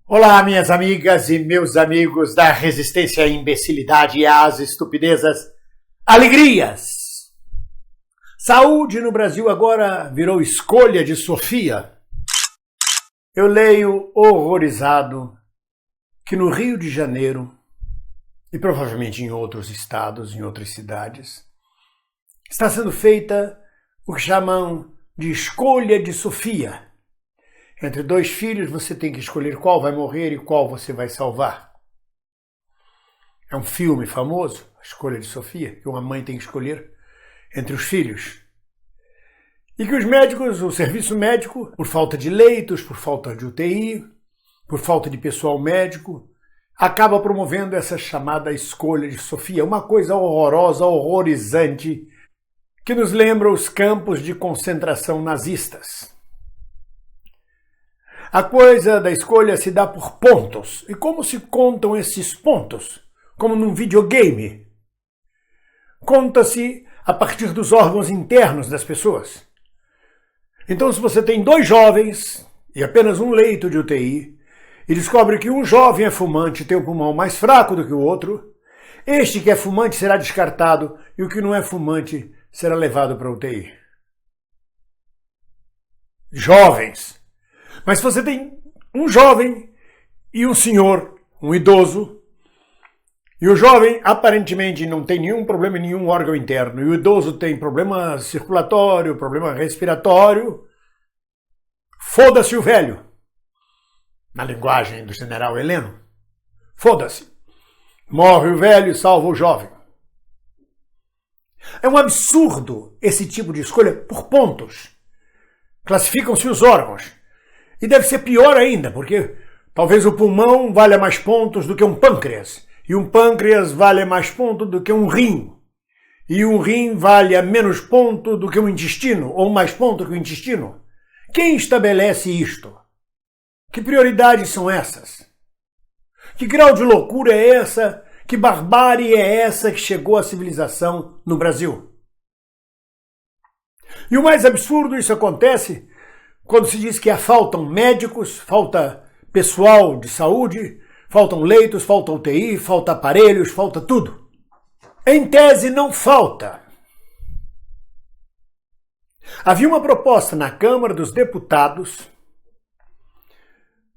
Olá, minhas amigas e meus amigos da resistência à imbecilidade e às estupidezas. Alegrias! Saúde no Brasil agora virou escolha de Sofia. Eu leio horrorizado que no Rio de Janeiro, e provavelmente em outros estados, em outras cidades, está sendo feita o que chamam de escolha de Sofia. Entre dois filhos, você tem que escolher qual vai morrer e qual você vai salvar. É um filme famoso, A Escolha de Sofia, que uma mãe tem que escolher entre os filhos. E que os médicos, o serviço médico, por falta de leitos, por falta de UTI, por falta de pessoal médico, acaba promovendo essa chamada Escolha de Sofia, uma coisa horrorosa, horrorizante, que nos lembra os campos de concentração nazistas. A coisa da escolha se dá por pontos. E como se contam esses pontos? Como num videogame. Conta-se a partir dos órgãos internos das pessoas. Então, se você tem dois jovens e apenas um leito de UTI, e descobre que um jovem é fumante e tem o pulmão mais fraco do que o outro, este que é fumante será descartado e o que não é fumante será levado para a UTI. Jovens. Mas se você tem um jovem e um senhor, um idoso, e o jovem aparentemente não tem nenhum problema em nenhum órgão interno, e o idoso tem problema circulatório, problema respiratório, foda-se o velho. Na linguagem do general Heleno, foda-se. Morre o velho e salva o jovem. É um absurdo esse tipo de escolha por pontos. Classificam-se os órgãos. E deve ser pior ainda, porque talvez o pulmão valha mais pontos do que um pâncreas, e um pâncreas valha mais pontos do que um rim, e um rim valha menos ponto do que um intestino, ou mais ponto que o intestino. Quem estabelece isto? Que prioridades são essas? Que grau de loucura é essa? Que barbárie é essa que chegou à civilização no Brasil? E o mais absurdo, isso acontece quando se diz que faltam médicos, falta pessoal de saúde, faltam leitos, falta UTI, falta aparelhos, falta tudo. Em tese, não falta. Havia uma proposta na Câmara dos Deputados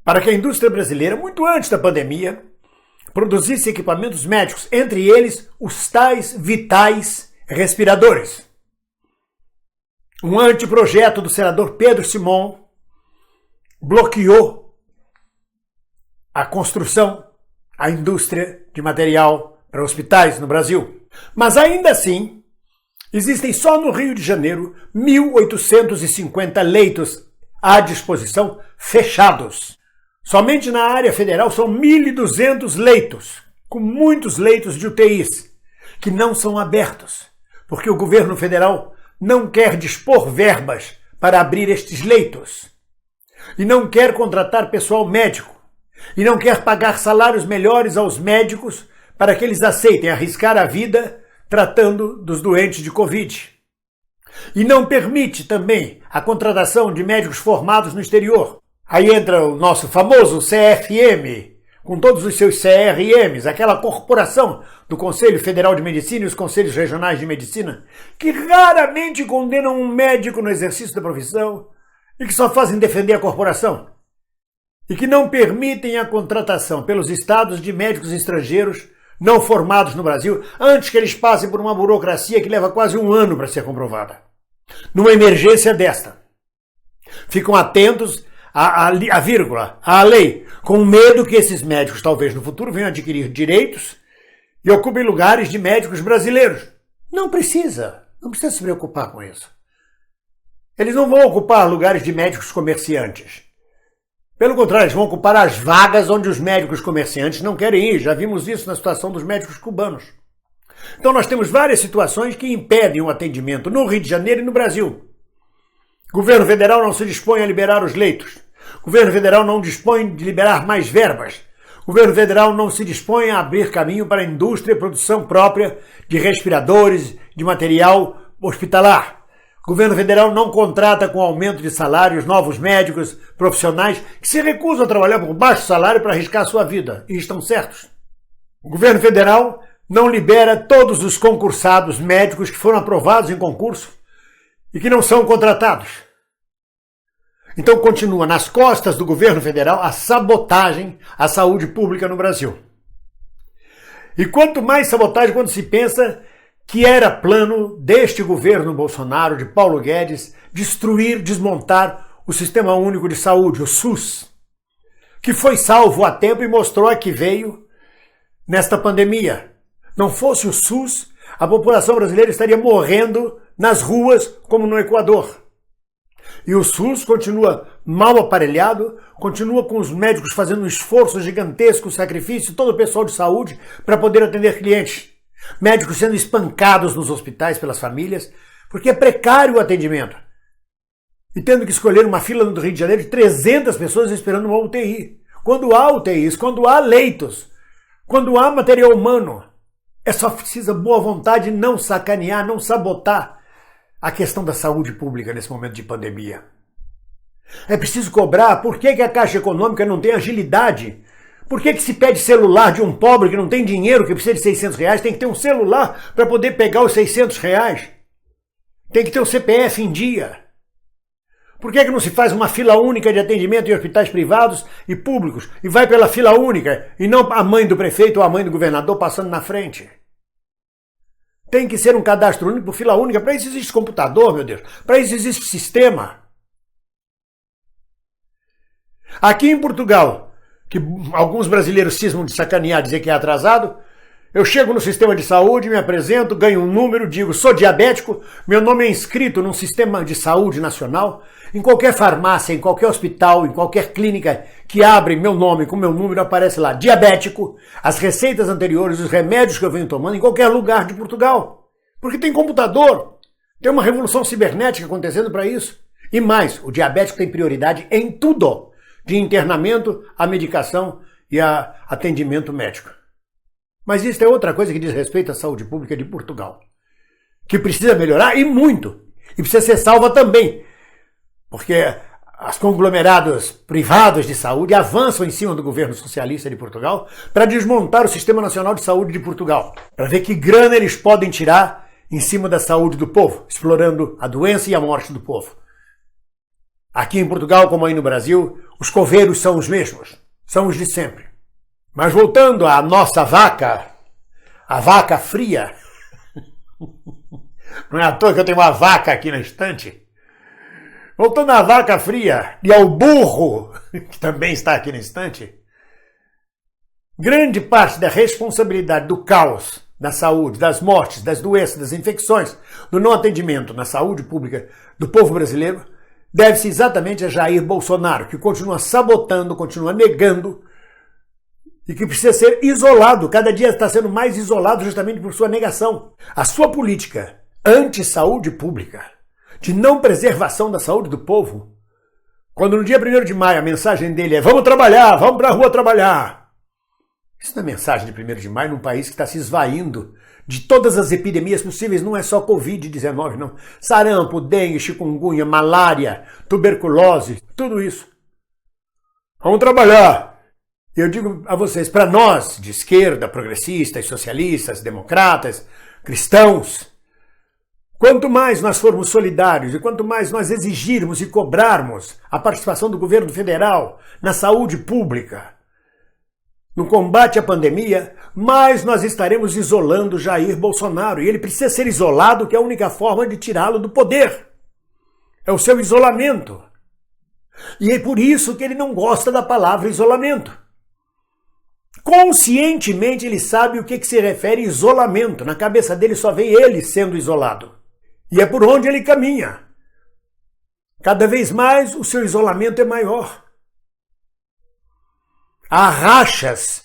para que a indústria brasileira, muito antes da pandemia, produzisse equipamentos médicos, entre eles os tais vitais respiradores. Um anteprojeto do senador Pedro Simon bloqueou a construção, a indústria de material para hospitais no Brasil. Mas ainda assim, existem só no Rio de Janeiro 1.850 leitos à disposição fechados. Somente na área federal são 1.200 leitos, com muitos leitos de UTIs, que não são abertos, porque o governo federal não quer dispor verbas para abrir estes leitos, e não quer contratar pessoal médico, e não quer pagar salários melhores aos médicos para que eles aceitem arriscar a vida tratando dos doentes de Covid. E não permite também a contratação de médicos formados no exterior. Aí entra o nosso famoso CFM, com todos os seus CRMs, aquela corporação do Conselho Federal de Medicina e os Conselhos Regionais de Medicina, que raramente condenam um médico no exercício da profissão e que só fazem defender a corporação. E que não permitem a contratação pelos estados de médicos estrangeiros não formados no Brasil, antes que eles passem por uma burocracia que leva quase um ano para ser comprovada. Numa emergência desta. Ficam atentos à vírgula, à lei, com medo que esses médicos talvez no futuro venham adquirir direitos e ocupem lugares de médicos brasileiros. Não precisa se preocupar com isso. Eles não vão ocupar lugares de médicos comerciantes. Pelo contrário, eles vão ocupar as vagas onde os médicos comerciantes não querem ir. Já vimos isso na situação dos médicos cubanos. Então nós temos várias situações que impedem o atendimento no Rio de Janeiro e no Brasil. O governo federal não se dispõe a liberar os leitos. O governo federal não dispõe de liberar mais verbas. O governo federal não se dispõe a abrir caminho para a indústria e produção própria de respiradores, de material hospitalar. O governo federal não contrata com aumento de salários novos médicos profissionais que se recusam a trabalhar por baixo salário para arriscar a sua vida, e estão certos. O governo federal não libera todos os concursados médicos que foram aprovados em concurso e que não são contratados. Então continua nas costas do governo federal a sabotagem à saúde pública no Brasil. E quanto mais sabotagem, quando se pensa que era plano deste governo Bolsonaro, de Paulo Guedes, destruir, desmontar o Sistema Único de Saúde, o SUS, que foi salvo a tempo e mostrou a que veio nesta pandemia. Não fosse o SUS, a população brasileira estaria morrendo nas ruas como no Equador. E o SUS continua mal aparelhado, continua com os médicos fazendo um esforço gigantesco, sacrifício, todo o pessoal de saúde para poder atender clientes. Médicos sendo espancados nos hospitais pelas famílias, porque é precário o atendimento. E tendo que escolher uma fila no Rio de Janeiro de 300 pessoas esperando uma UTI. Quando há UTIs, quando há leitos, quando há material humano, é só precisa boa vontade, não sacanear, não sabotar a questão da saúde pública nesse momento de pandemia. É preciso cobrar por que a Caixa Econômica não tem agilidade. Por que se pede celular de um pobre que não tem dinheiro, que precisa de 600 reais, tem que ter um celular para poder pegar os 600 reais? Tem que ter o CPF em dia. Por que não se faz uma fila única de atendimento em hospitais privados e públicos e vai pela fila única e não a mãe do prefeito ou a mãe do governador passando na frente? Tem que ser um cadastro único por fila única. Para isso existe computador, meu Deus. Para isso existe sistema. Aqui em Portugal, que alguns brasileiros cismam de sacanear, dizer que é atrasado, eu chego no sistema de saúde, me apresento, ganho um número, digo, sou diabético, meu nome é inscrito num sistema de saúde nacional, em qualquer farmácia, em qualquer hospital, em qualquer clínica que abre meu nome com meu número, aparece lá, diabético, as receitas anteriores, os remédios que eu venho tomando, em qualquer lugar de Portugal. Porque tem computador, tem uma revolução cibernética acontecendo para isso. E mais, o diabético tem prioridade em tudo, de internamento a medicação e a atendimento médico. Mas isso é outra coisa que diz respeito à saúde pública de Portugal, que precisa melhorar e muito, e precisa ser salva também, porque os conglomerados privados de saúde avançam em cima do governo socialista de Portugal para desmontar o Sistema Nacional de Saúde de Portugal, para ver que grana eles podem tirar em cima da saúde do povo, explorando a doença e a morte do povo. Aqui em Portugal, como aí no Brasil, os coveiros são os mesmos, são os de sempre. Mas voltando à nossa vaca, a vaca fria, não é à toa que eu tenho uma vaca aqui na estante. Voltando à vaca fria e ao burro, que também está aqui na estante, grande parte da responsabilidade do caos na saúde, das mortes, das doenças, das infecções, do não atendimento na saúde pública do povo brasileiro, deve-se exatamente a Jair Bolsonaro, que continua sabotando, continua negando e que precisa ser isolado. Cada dia está sendo mais isolado justamente por sua negação. A sua política anti-saúde pública, de não preservação da saúde do povo, quando no dia 1º de maio a mensagem dele é vamos trabalhar, vamos para a rua trabalhar. Isso não é mensagem de 1º de maio num país que está se esvaindo de todas as epidemias possíveis, não é só Covid-19, não. Sarampo, dengue, chikungunya, malária, tuberculose, tudo isso. Vamos trabalhar. Eu digo a vocês, para nós, de esquerda, progressistas, socialistas, democratas, cristãos, quanto mais nós formos solidários e quanto mais nós exigirmos e cobrarmos a participação do governo federal na saúde pública, no combate à pandemia, mais nós estaremos isolando Jair Bolsonaro. E ele precisa ser isolado, que é a única forma de tirá-lo do poder. É o seu isolamento. E é por isso que ele não gosta da palavra isolamento. Conscientemente ele sabe o que se refere a isolamento. Na cabeça dele só vem ele sendo isolado. E é por onde ele caminha. Cada vez mais o seu isolamento é maior. Há rachas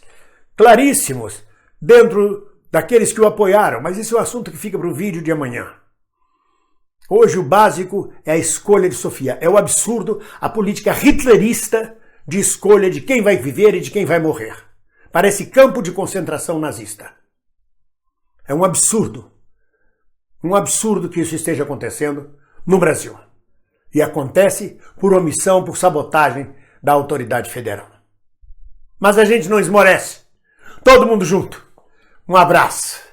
claríssimos dentro daqueles que o apoiaram, mas esse é o assunto que fica para o vídeo de amanhã. Hoje o básico é a escolha de Sofia, é o absurdo, a política hitlerista de escolha de quem vai viver e de quem vai morrer. Parece campo de concentração nazista. É um absurdo que isso esteja acontecendo, no Brasil. E acontece por omissão, por sabotagem da autoridade federal. Mas a gente não esmorece. Todo mundo junto. Um abraço.